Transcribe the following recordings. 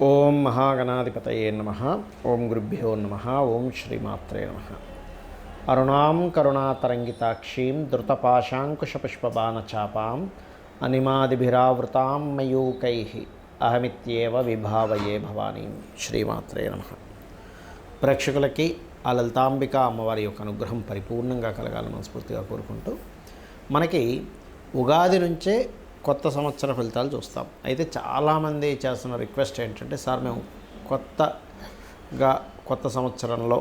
ఓం మహాగణాధిపతయే నమః. ఓం గురుభ్యో నమః. ఓం శ్రీమాత్రే నమః. అరుణాం కరుణాతరంగితాక్షీం ధృతపాశాంకుశపుష్పబాణచాపాం అనిమాదిభిరావృతాం మయూకైః అహమిత్యేవ విభావయే భవానీం. శ్రీమాత్రే నమః. ప్రేక్షకులకి ఆ లలితాంబిక అమ్మవారి యొక్క అనుగ్రహం పరిపూర్ణంగా కలగాలని మనస్ఫూర్తిగా కోరుకుంటూ, మనకి ఉగాది నుంచే కొత్త సంవత్సర ఫలితాలు చూస్తాం. అయితే చాలామంది చేస్తున్న రిక్వెస్ట్ ఏంటంటే, సార్ మేము కొత్త సంవత్సరంలో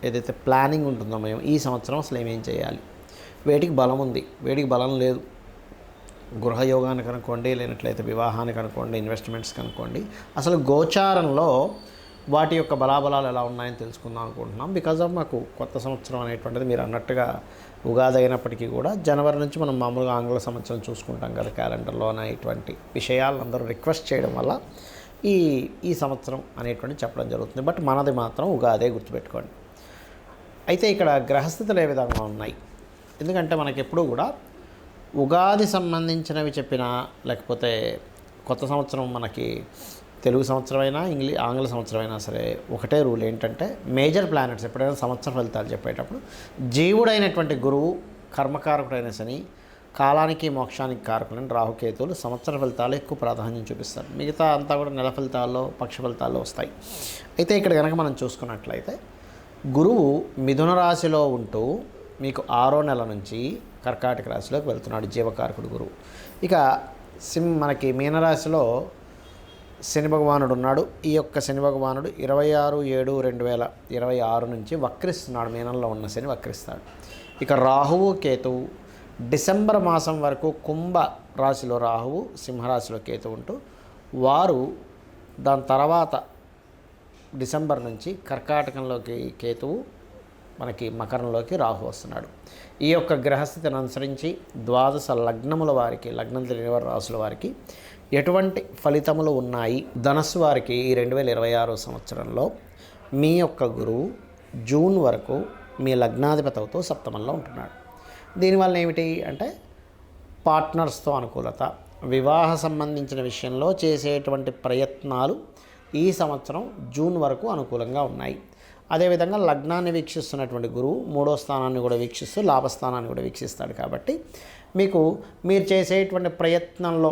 ఏదైతే ప్లానింగ్ ఉంటుందో మేము ఈ సంవత్సరం అసలు ఏమేం చేయాలి, వేటికి బలం ఉంది, వేటికి బలం లేదు, గృహయోగానికి అనుకోండి, లేనట్లయితే వివాహానికి అనుకోండి, ఇన్వెస్ట్మెంట్స్కి అనుకోండి, అసలు గోచారంలో వాటి యొక్క బలాబలాలు ఎలా ఉన్నాయని తెలుసుకుందాం అనుకుంటున్నాం. బికాజ్ ఆఫ్ మాకు కొత్త సంవత్సరం అనేటువంటిది మీరు అన్నట్టుగా ఉగాది అయినప్పటికీ కూడా జనవరి నుంచి మనం మామూలుగా ఆంగ్ల సంవత్సరం చూసుకుంటాం కదా క్యాలెండర్లో ఇటువంటి విషయాలు అందరూ రిక్వెస్ట్ చేయడం వల్ల ఈ సంవత్సరం అనేటువంటి చెప్పడం జరుగుతుంది. బట్ మనది మాత్రం ఉగాదే, గుర్తుపెట్టుకోండి. అయితే ఇక్కడ గ్రహస్థితులు ఏ విధంగా ఉన్నాయి, ఎందుకంటే మనకి ఎప్పుడూ కూడా ఉగాది సంబంధించినవి చెప్పినా, లేకపోతే కొత్త సంవత్సరం మనకి తెలుగు సంవత్సరం అయినా ఆంగ్ల సంవత్సరం అయినా సరే ఒకటే రూల్ ఏంటంటే, మేజర్ ప్లానెట్స్ ఎప్పుడైనా సంవత్సర ఫలితాలు చెప్పేటప్పుడు జీవుడైనటువంటి గురువు, కర్మకారకుడైన శని, కాలానికి మోక్షానికి కారకులైన రాహుకేతువులు సంవత్సర ఫలితాలు ఎక్కువ ప్రాధాన్యం చూపిస్తారు. మిగతా అంతా కూడా నెల ఫలితాల్లో, పక్ష ఫలితాల్లో వస్తాయి. అయితే ఇక్కడ కనుక మనం చూసుకున్నట్లయితే గురువు మిథున రాశిలో ఉంటూ మీకు 6వ నెల నుంచి కర్కాటక రాశిలోకి వెళ్తున్నాడు, జీవకారకుడు గురువు. ఇక మనకి మీనరాశిలో శని భగవానుడు ఉన్నాడు. ఈ యొక్క శని భగవానుడు 26/7/2026 నుంచి వక్రిస్తున్నాడు. మీనంలో ఉన్న శని వక్రిస్తాడు. ఇక రాహువు, కేతువు డిసెంబర్ మాసం వరకు కుంభ రాశిలో రాహువు, సింహరాశిలో కేతువు ఉంటూ, వారు దాని తర్వాత డిసెంబర్ నుంచి కర్కాటకంలోకి కేతువు, మనకి మకరంలోకి రాహు వస్తున్నాడు. ఈ యొక్క గ్రహస్థితిని అనుసరించి ద్వాదశ లగ్నముల వారికి, లగ్నం తెలియని వారి రాశుల వారికి ఎటువంటి ఫలితములు ఉన్నాయి. ధనస్సు వారికి ఈ 2026 సంవత్సరంలో మీ యొక్క గురువు జూన్ వరకు మీ లగ్నాధిపతితో సప్తమంలో ఉంటున్నాడు. దీనివల్ల ఏమిటి అంటే, పార్ట్నర్స్తో అనుకూలత, వివాహ సంబంధించిన విషయంలో చేసేటువంటి ప్రయత్నాలు ఈ సంవత్సరం జూన్ వరకు అనుకూలంగా ఉన్నాయి. అదేవిధంగా లగ్నాన్ని వీక్షిస్తున్నటువంటి గురువు 3వ స్థానాన్ని కూడా వీక్షిస్తూ లాభస్థానాన్ని కూడా వీక్షిస్తాడు. కాబట్టి మీరు చేసేటువంటి ప్రయత్నంలో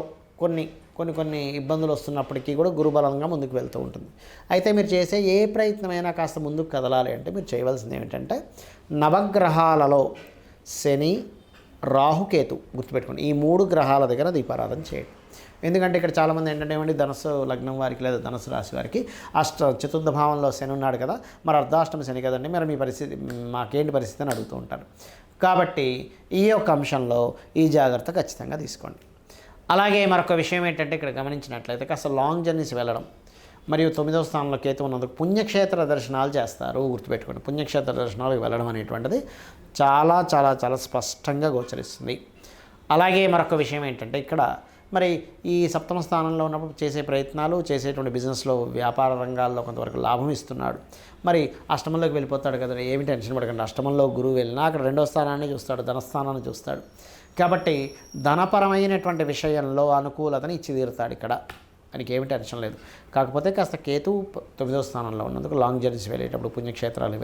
కొన్ని ఇబ్బందులు వస్తున్నప్పటికీ కూడా గురుబలంగా ముందుకు వెళ్తూ ఉంటుంది. అయితే మీరు చేసే ఏ ప్రయత్నమైనా కాస్త ముందుకు కదలాలి అంటే మీరు చేయవలసింది ఏమిటంటే, నవగ్రహాలలో శని, రాహుకేతు గుర్తుపెట్టుకోండి, ఈ 3 గ్రహాల దగ్గర దీపారాధన చేయండి. ఎందుకంటే ఇక్కడ చాలామంది ఏంటంటే, ధనుసు లగ్నం వారికి లేదా ధనుసు రాశి వారికి చతుర్థ భావంలో శని ఉన్నాడు కదా, మరి అర్ధాష్టమ శని కదండి, మరి మీ పరిస్థితి మాకేంటి పరిస్థితి అని అడుగుతూ ఉంటారు. కాబట్టి ఈ యొక్క అంశంలో ఈ జాగ్రత్త ఖచ్చితంగా తీసుకోండి. అలాగే మరొక విషయం ఏంటంటే, ఇక్కడ గమనించినట్లయితే కాస్త లాంగ్ జర్నీస్ వెళ్ళడం, మరియు 9వ స్థానంలో కేతు ఉన్నందుకు పుణ్యక్షేత్ర దర్శనాలు చేస్తారు. గుర్తుపెట్టుకోండి, పుణ్యక్షేత్ర దర్శనాలకు వెళ్ళడం అనేటువంటిది చాలా చాలా చాలా స్పష్టంగా గోచరిస్తుంది. అలాగే మరొక విషయం ఏంటంటే, ఇక్కడ మరి ఈ సప్తమ స్థానంలో ఉన్నప్పుడు చేసే ప్రయత్నాలు, చేసేటువంటి బిజినెస్లో, వ్యాపార రంగాల్లో కొంతవరకు లాభం ఇస్తున్నాడు. మరి అష్టమంలోకి వెళ్ళిపోతాడు కదా, ఏమి టెన్షన్ పడకండి. అష్టమంలో గురువు వెళ్ళినా అక్కడ 2వ స్థానాన్ని చూస్తాడు, ధనస్థానాన్ని చూస్తాడు. కాబట్టి ధనపరమైనటువంటి విషయంలో అనుకూలతని ఇచ్చి తీరుతాడు. ఇక్కడ ఆయనకి ఏమి టెన్షన్ లేదు. కాకపోతే కాస్త కేతువు 9వ స్థానంలో ఉన్నందుకు లాంగ్ జర్నీస్ వెళ్ళేటప్పుడు, పుణ్యక్షేత్రాలు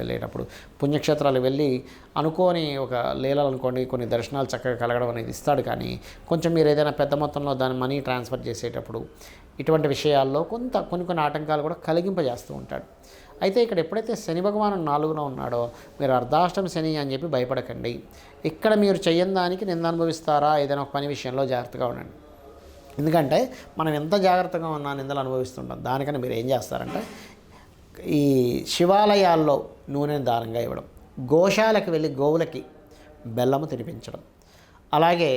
వెళ్ళి అనుకోని ఒక లీలలు అనుకోండి, కొన్ని దర్శనాలు చక్కగా కలగడం అనేది ఇస్తాడు. కానీ కొంచెం మీరు ఏదైనా పెద్ద మొత్తంలో దాని మనీ ట్రాన్స్ఫర్ చేసేటప్పుడు ఇటువంటి విషయాల్లో కొన్ని ఆటంకాలు కూడా కలిగింపజేస్తూ ఉంటాడు. అయితే ఇక్కడ ఎప్పుడైతే శని భగవాను 4లో ఉన్నాడో, మీరు అర్ధాష్టమ శని అని చెప్పి భయపడకండి. ఇక్కడ మీరు చెయ్యని దానికి నింద అనుభవిస్తారా, ఏదైనా ఒక పని విషయంలో జాగ్రత్తగా ఉండండి. ఎందుకంటే మనం ఎంత జాగ్రత్తగా ఉన్నా నిందలు అనుభవిస్తుంటాం. దానికని మీరు ఏం చేస్తారంటే, ఈ శివాలయాల్లో నూనెను దానంగా ఇవ్వడం, గోశాలకు వెళ్ళి గోవులకి బెల్లము తినిపించడం, అలాగే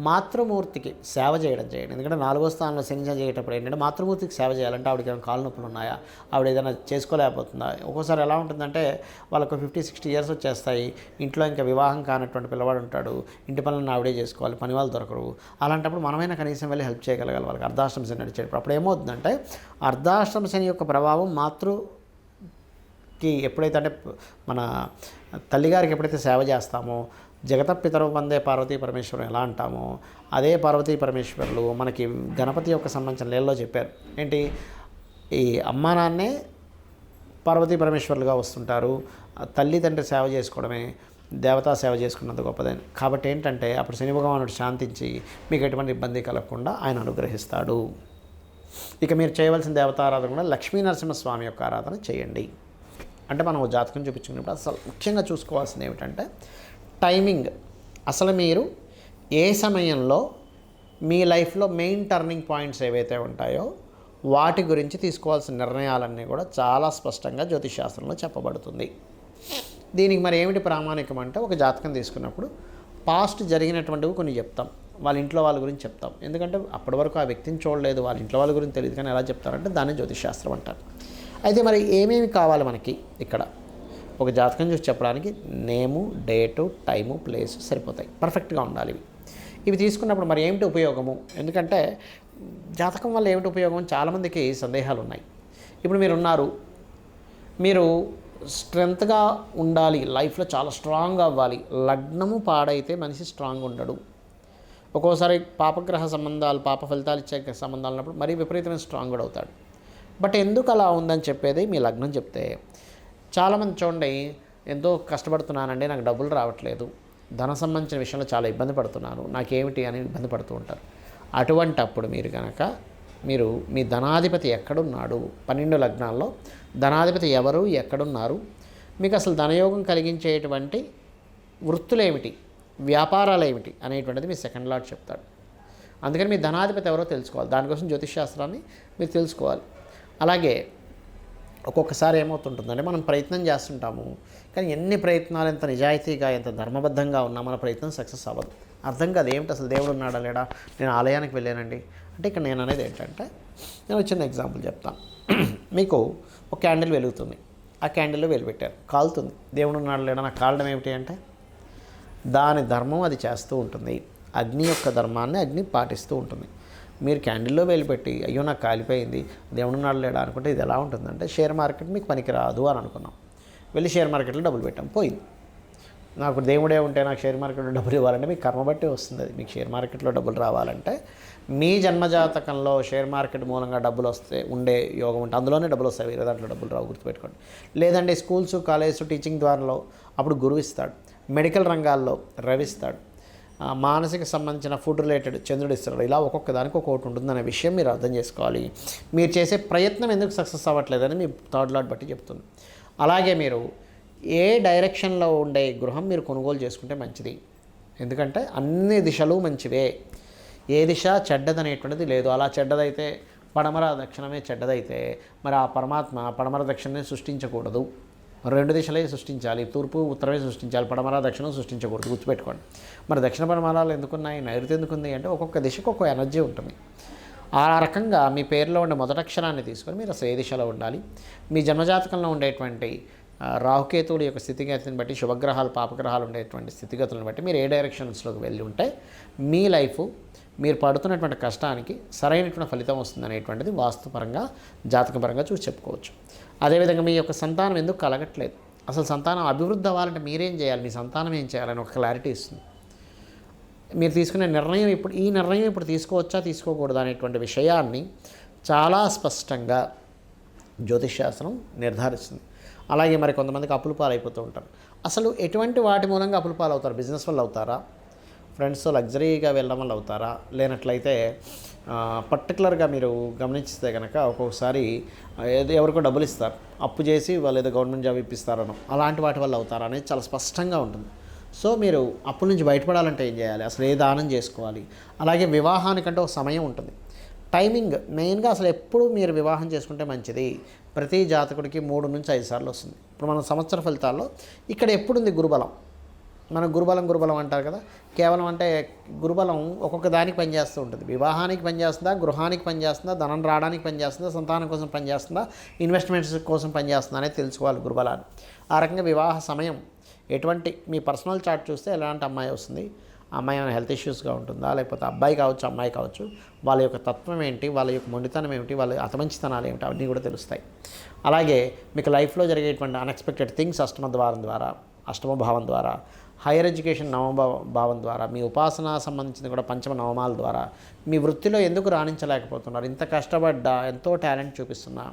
మాతృమూర్తికి సేవ చేయండి. ఎందుకంటే 4వ స్థానంలో శని చేసేటప్పుడు ఏంటంటే, మాతృమూర్తికి సేవ చేయాలంటే ఆవిడకి ఏమైనా కాళ్ళు నొప్పులు ఉన్నాయా, ఆవిడ ఏదైనా చేసుకోలేకపోతుందా, ఒక్కోసారి ఎలా ఉంటుందంటే వాళ్ళకు 50-60 ఇయర్స్ వచ్చేస్తాయి, ఇంట్లో ఇంకా వివాహం కానటువంటి పిల్లవాడు ఉంటాడు, ఇంటి పనులను ఆవిడే చేసుకోవాలి, పని వాళ్ళు దొరకరు. అలాంటప్పుడు మనమైనా కనీసం వెళ్ళి హెల్ప్ చేయగలగాలి వాళ్ళకి. అర్ధాష్టమ శని నడిచేటప్పుడు అప్పుడు ఏమవుతుందంటే, అర్ధాష్టమ శని యొక్క ప్రభావం మాతృకి ఎప్పుడైతే అంటే మన తల్లిగారికి ఎప్పుడైతే సేవ చేస్తామో, జగతపితరవు వందే పార్వతీ పరమేశ్వరం ఎలా అంటామో, అదే పార్వతీ పరమేశ్వరులు మనకి గణపతి యొక్క సంబంధించిన లీలలో చెప్పారు. ఏంటి, ఈ అమ్మా నాన్నే పార్వతీ పరమేశ్వరులుగా వస్తుంటారు. తల్లి తండ్రి సేవ చేసుకోవడమే దేవతా సేవ చేసుకున్నంత గొప్పదని. కాబట్టి ఏంటంటే అప్పుడు శని భగవానుడు శాంతించి మీకు ఎటువంటి ఇబ్బంది కలగకుండా ఆయన అనుగ్రహిస్తాడు. ఇక మీరు చేయవలసిన దేవతారాధన కూడా లక్ష్మీ నరసింహస్వామి యొక్క ఆరాధన చేయండి. అంటే మనం జాతకం చూపించుకున్నప్పుడు అసలు ముఖ్యంగా చూసుకోవాల్సింది ఏమిటంటే టైమింగ్. అసలు మీరు ఏ సమయంలో మీ లైఫ్లో మెయిన్ టర్నింగ్ పాయింట్స్ ఏవైతే ఉంటాయో వాటి గురించి తీసుకోవాల్సిన నిర్ణయాలన్నీ కూడా చాలా స్పష్టంగా జ్యోతిషశాస్త్రంలో చెప్పబడుతుంది. దీనికి మరి ఏమిటి ప్రామాణికం అంటే ఒక జాతకం తీసుకున్నప్పుడు పాస్ట్ జరిగినటువంటివి కొన్ని చెప్తాం, వాళ్ళ ఇంట్లో వాళ్ళ గురించి చెప్తాం. ఎందుకంటే అప్పటి వరకు ఆ వ్యక్తిని చూడలేదు, వాళ్ళ ఇంట్లో వాళ్ళ గురించి తెలియదు, కానీ ఎలా చెప్తారంటే దాన్ని జ్యోతిషశాస్త్రం అంటారు. అయితే మరి ఏమేమి కావాలి మనకి ఇక్కడ ఒక జాతకం చూసి చెప్పడానికి? నేము, డేటు, టైము, ప్లేసు సరిపోతాయి, పర్ఫెక్ట్గా ఉండాలి ఇవి తీసుకున్నప్పుడు మరి ఏమిటి ఉపయోగము? ఎందుకంటే జాతకం వల్ల ఏమిటి ఉపయోగం చాలామందికి సందేహాలు ఉన్నాయి. ఇప్పుడు మీరు స్ట్రెంగ్త్గా ఉండాలి, లైఫ్లో చాలా స్ట్రాంగ్ అవ్వాలి. లగ్నము పాడైతే మనిషి స్ట్రాంగ్ ఉండడు. ఒక్కోసారి పాపగ్రహ సంబంధాలు, పాప ఫలితాలు ఇచ్చే సంబంధాలు ఉన్నప్పుడు మరీ విపరీతమైన స్ట్రాంగ్ కూడా అవుతాడు. బట్ ఎందుకు అలా ఉందని చెప్పేది మీ లగ్నం చెప్తే. చాలామంది చూడండి, ఎంతో కష్టపడుతున్నానండి, నాకు డబ్బులు రావట్లేదు, ధన సంబంధించిన విషయంలో చాలా ఇబ్బంది పడుతున్నాను, నాకేమిటి అని ఇబ్బంది పడుతూ ఉంటారు. అటువంటి అప్పుడు మీరు మీ ధనాధిపతి ఎక్కడున్నాడు, 12 లగ్నాల్లో ధనాధిపతి ఎవరు, ఎక్కడున్నారు, మీకు అసలు ధనయోగం కలిగించేటువంటి వృత్తులేమిటి, వ్యాపారాలు ఏమిటి అనేటువంటిది మీ సెకండ్ లార్డ్ చెప్తాడు. అందుకని మీ ధనాధిపతి ఎవరో తెలుసుకోవాలి. దానికోసం జ్యోతిషశాస్త్రాన్ని మీరు తెలుసుకోవాలి. అలాగే ఒక్కొక్కసారి ఏమవుతుంటుందంటే మనం ప్రయత్నం చేస్తుంటాము, కానీ ఎన్ని ప్రయత్నాలు ఎంత నిజాయితీగా ఎంత ధర్మబద్ధంగా ఉన్నా మన ప్రయత్నం సక్సెస్ అవ్వదు. అర్థం కాదు ఏమిటి అసలు దేవుడు ఉన్నాడా లేడా, నేను ఆలయానికి వెళ్ళానండి అంటే. ఇక్కడ నేను అనేది ఏంటంటే, నేను చిన్న ఎగ్జాంపుల్ చెప్తాను. మీకు ఒక క్యాండిల్ వెలుగుతుంది, ఆ క్యాండిల్లో వెలుగుపెట్టారు, కాలుతుంది. దేవుడు ఉన్నాడా లేడా నాకు కాలడం ఏమిటి అంటే దాని ధర్మం అది చేస్తూ ఉంటుంది. అగ్ని యొక్క ధర్మాన్ని అగ్ని పాటిస్తూ ఉంటుంది. మీరు క్యాండిల్లో వెలిపెట్టి అయ్యో నాకు కాలిపోయింది, దేవుడు ఉన్నాడు లేడా అనుకుంటే ఇది ఎలా ఉంటుందంటే షేర్ మార్కెట్ మీకు పనికి రాదు అని అనుకున్నాం. వెళ్ళి షేర్ మార్కెట్లో డబ్బులు పెట్టాం, పోయింది. నాకు దేవుడే ఉంటే నాకు షేర్ మార్కెట్లో డబ్బులు ఇవ్వాలంటే మీకు కర్మ బట్టి వస్తుంది. అది మీకు షేర్ మార్కెట్లో డబ్బులు రావాలంటే మీ జన్మజాతకంలో షేర్ మార్కెట్ మూలంగా డబ్బులు వస్తే ఉండే యోగం ఉంటే అందులోనే డబ్బులు వస్తాయి, వేరే దాంట్లో డబ్బులు రావు, గుర్తుపెట్టుకోండి. లేదంటే స్కూల్స్, కాలేజ్, టీచింగ్ ద్వారాలో అప్పుడు గురువు ఇస్తాడు. మెడికల్ రంగాల్లో రవి ఇస్తాడు. మానసిక సంబంధించిన ఫుడ్ రిలేటెడ్ చంద్రుడు ఇస్తాడు. ఇలా ఒక్కొక్క దానికి ఒక్కొక్కటి ఉంటుందనే విషయం మీరు అర్థం చేసుకోవాలి. మీరు చేసే ప్రయత్నం ఎందుకు సక్సెస్ అవ్వట్లేదని మీ థర్డ్ లాట్ బట్టి చెప్తుంది. అలాగే మీరు ఏ డైరెక్షన్లో ఉండే గృహం మీరు కొనుగోలు చేసుకుంటే మంచిది. ఎందుకంటే అన్ని దిశలు మంచివే, ఏ దిశ చెడ్డదనేటువంటిది లేదు. అలా చెడ్డదైతే పడమర దక్షిణమే చెడ్డదైతే మరి ఆ పరమాత్మ పడమర దక్షిణమే సృష్టించకూడదు, 2 దిశలే సృష్టించాలి. తూర్పు ఉత్తరమే సృష్టించాలి, పడమర దక్షిణం సృష్టించకూడదు, గుర్తుపెట్టుకోండి. మరి దక్షిణ పడమరాలు ఎందుకున్నాయి, నైరుతి ఎందుకుంది అంటే ఒక్కొక్క దిశకు ఒక్కొక్క ఎనర్జీ ఉంటుంది. ఆ రకంగా మీ పేరులో ఉండే మొదటి అక్షరాన్ని తీసుకొని మీరు అసలు ఏ దిశలో ఉండాలి, మీ జన్మజాతకంలో ఉండేటువంటి రాహుకేతువుల యొక్క స్థితిగతిని బట్టి, శుభగ్రహాలు పాపగ్రహాలు ఉండేటువంటి స్థితిగతులను బట్టి మీరు ఏ డైరెక్షన్స్లోకి వెళ్ళి ఉంటే మీ లైఫ్ మీరు పడుతున్నటువంటి కష్టానికి సరైనటువంటి ఫలితం వస్తుంది అనేటువంటిది వాస్తుపరంగా జాతకపరంగా చూసి చెప్పుకోవచ్చు. అదేవిధంగా మీ యొక్క సంతానం ఎందుకు కలగట్లేదు, అసలు సంతానం అభివృద్ధి అవ్వాలంటే మీరేం చేయాలి, మీ సంతానం ఏం చేయాలని ఒక క్లారిటీ ఇస్తుంది. మీరు తీసుకునే నిర్ణయం ఈ నిర్ణయం ఇప్పుడు తీసుకోవచ్చా తీసుకోకూడదు అనేటువంటి విషయాన్ని చాలా స్పష్టంగా జ్యోతిషశాస్త్రం నిర్ధారిస్తుంది. అలాగే మరి కొంతమందికి అప్పుల పాలైపోతూ ఉంటారు. అసలు ఎటువంటి వాటి మూలంగా అప్పుల పాలవుతారు? బిజినెస్ వల్ల అవుతారా, ఫ్రెండ్స్తో లగ్జరీగా వెళ్ళడం వల్ల అవుతారా, లేనట్లయితే పర్టికులర్గా మీరు గమనిస్తే కనుక ఒక్కొక్కసారి ఎవరికో డబ్బులు ఇస్తారు, అప్పు చేసి వాళ్ళు ఏదో గవర్నమెంట్ జాబ్ ఇప్పిస్తారనో అలాంటి వాటి వల్ల అవుతారా అనేది చాలా స్పష్టంగా ఉంటుంది. సో మీరు అప్పుల నుంచి బయటపడాలంటే ఏం చేయాలి, అసలు ఏ దానం చేసుకోవాలి. అలాగే వివాహానికంటే ఒక సమయం ఉంటుంది, టైమింగ్ మెయిన్గా. అసలు ఎప్పుడు మీరు వివాహం చేసుకుంటే మంచిది, ప్రతి జాతకుడికి 3 నుంచి 5 సార్లు వస్తుంది. ఇప్పుడు మన సంవత్సర ఫలితాల్లో ఇక్కడ ఎప్పుడుంది గురుబలం, మన గురుబలం అంటారు కదా. కేవలం అంటే గురుబలం ఒక్కొక్క దానికి పనిచేస్తూ ఉంటుంది. వివాహానికి పనిచేస్తుందా, గృహానికి పనిచేస్తుందా, ధనం రావడానికి పనిచేస్తుందా, సంతానం కోసం పనిచేస్తుందా, ఇన్వెస్ట్మెంట్స్ కోసం పనిచేస్తుందా అనేది తెలుసుకోవాలి గురుబలాన్ని. ఆ రకంగా వివాహ సమయం ఎటువంటి మీ పర్సనల్ చార్ట్ చూస్తే ఎలాంటి అమ్మాయి వస్తుంది, అమ్మాయి ఏమైనా హెల్త్ ఇష్యూస్గా ఉంటుందా, లేకపోతే అబ్బాయి కావచ్చు అమ్మాయి కావచ్చు, వాళ్ళ యొక్క తత్వం ఏంటి, వాళ్ళ యొక్క మొండితనం ఏమిటి, వాళ్ళ అతమంచితనాలు ఏమిటి, అవన్నీ కూడా తెలుస్తాయి. అలాగే మీకు లైఫ్లో జరిగేటువంటి అన్ఎక్స్పెక్టెడ్ థింగ్స్ అష్టమ భావం ద్వారా హైయర్ ఎడ్యుకేషన్ భావం ద్వారా, మీ ఉపాసన సంబంధించింది కూడా పంచమ నవమాల ద్వారా మీ వృత్తిలో ఎందుకు రాణించలేకపోతున్నారు? ఇంత కష్టపడ్డా, ఎంతో టాలెంట్ చూపిస్తున్నా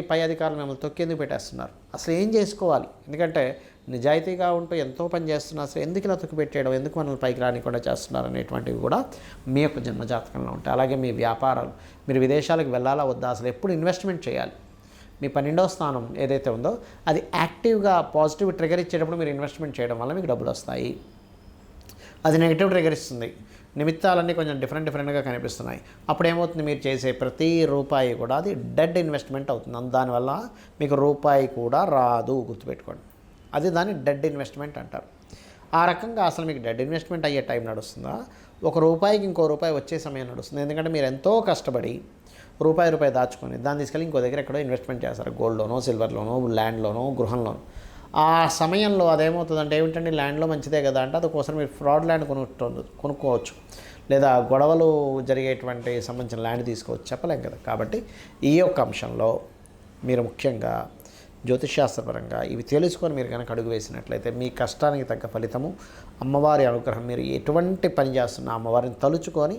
పై అధికారులు మిమ్మల్ని తొక్కేందుకు పెట్టేస్తున్నారు? అసలు ఏం చేసుకోవాలి? ఎందుకంటే నిజాయితీగా ఉంటూ ఎంతో పని చేస్తున్నారు, అసలు ఎందుకు ఇలా తొక్కి పెట్టేయడం, ఎందుకు మనల్ని పైకి రానికుండా చేస్తున్నారు అనేటువంటివి కూడా మీ యొక్క జన్మజాతకంలో ఉంటాయి. అలాగే మీ వ్యాపారాలు, మీరు విదేశాలకు వెళ్ళాలా వద్దా, అసలు ఎప్పుడు ఇన్వెస్ట్మెంట్ చేయాలి, మీ 12వ స్థానం ఏదైతే ఉందో అది యాక్టివ్గా పాజిటివ్ ట్రిగర్ ఇచ్చేటప్పుడు మీరు ఇన్వెస్ట్మెంట్ చేయడం వల్ల మీకు డబ్బులు వస్తాయి. అది నెగిటివ్ ట్రిగర్ ఇస్తుంది, నిమిత్తాలన్నీ కొంచెం డిఫరెంట్గా కనిపిస్తున్నాయి. అప్పుడు ఏమవుతుంది, మీరు చేసే ప్రతి రూపాయి కూడా అది డెడ్ ఇన్వెస్ట్మెంట్ అవుతుంది. దానివల్ల మీకు రూపాయి కూడా రాదు, గుర్తుపెట్టుకోండి. అది దాన్ని డెడ్ ఇన్వెస్ట్మెంట్ అంటారు. ఆ రకంగా అసలు మీకు డెడ్ ఇన్వెస్ట్మెంట్ అయ్యే టైం నడుస్తుందా, ఒక రూపాయికి ఇంకో రూపాయి వచ్చే సమయం నడుస్తుంది? ఎందుకంటే మీరు ఎంతో కష్టపడి రూపాయి దాచుకొని దాన్ని తీసుకెళ్ళి ఇంకో దగ్గర ఎక్కడో ఇన్వెస్ట్మెంట్ చేస్తారు, గోల్డ్లోనో, సిల్వర్లోనో, ల్యాండ్లోనో, గృహంలోనో. ఆ సమయంలో అదేమవుతుందంటే, ఏమిటండి ల్యాండ్లో మంచిదే కదా అంటే అందుకోసం మీరు ఫ్రాడ్ ల్యాండ్ కొనుక్కోవచ్చు, లేదా గొడవలు జరిగేటువంటి సంబంధించిన ల్యాండ్ తీసుకోవచ్చు, చెప్పలేం కదా. కాబట్టి ఈ యొక్క అంశంలో మీరు ముఖ్యంగా జ్యోతిష్శాస్త్రపరంగా ఇవి తెలుసుకొని మీరు కనుక అడుగు వేసినట్లయితే మీ కష్టానికి తగ్గ ఫలితము, అమ్మవారి అనుగ్రహం, మీరు ఎటువంటి పని చేస్తున్నా అమ్మవారిని తలుచుకొని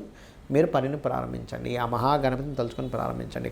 మీరు పనిని ప్రారంభించండి, ఆ మహాగణపతిని తలుచుకొని ప్రారంభించండి.